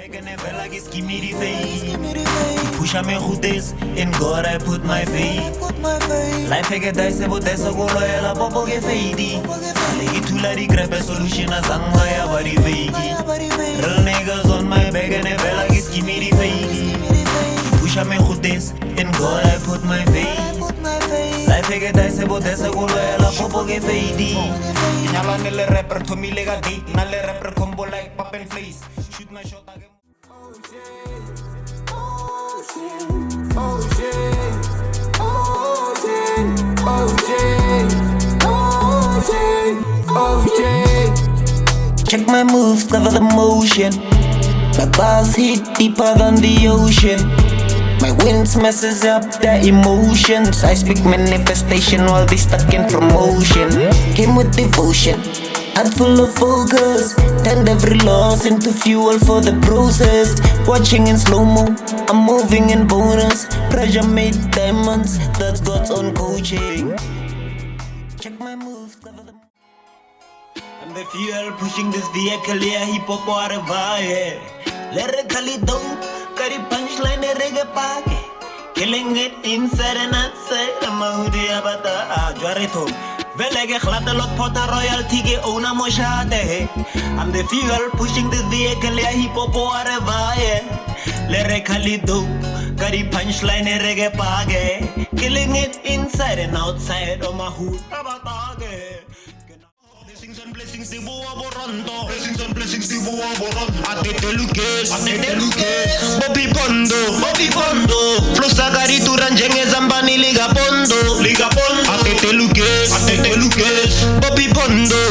back and never like it's give me the faith. Push me goed is, in God I put my faith. Life get dice, but that's a goal, I popo get fadey. Legi tula di grab a solution as angaya body vegi. Real niggas on my back and never like it's give me the faith. Push me goed is, in God I put my faith. Life get dice, but that's a goal, I popo get fadey. Nyala nele rapper to me lega date, nale rapper combo like pop and face. Shoot my shot again. Oh shit, oh shit, oh shit, oh shit, oh shit, oh shit, oh shit. Check my moves, cover the motion. My bars hit deeper than the ocean. My wins messes up their emotions. I speak manifestation while they stuck in promotion. Came with devotion, heart full of focus. Turned every loss into fuel for the process. Watching in slow-mo, I'm moving in bonus. Pressure made diamonds, that's God's own coaching. Check my moves, cover the. I'm the fuel pushing this vehicle, yeah, hip-hop or a vibe. Lyrically dope, carry punchline reggae paake. Killing it inside and outside, I'm a hoodie abata, Juareto. Velege glad lot potter royalty ge ona moshade. I'm the fuel pushing this vehicle, yeah, hip-hop or a vibe. Lyrically dope, carry punchline reggae paake. Killing it inside and outside, I'm a hoodie abata. Blessings, the boa borando. Blessings, the boa borando. Atete luges. Bobby Pondo. Flow sagari turanjenge zambani liga pondo. Atete luges. Bobby Pondo.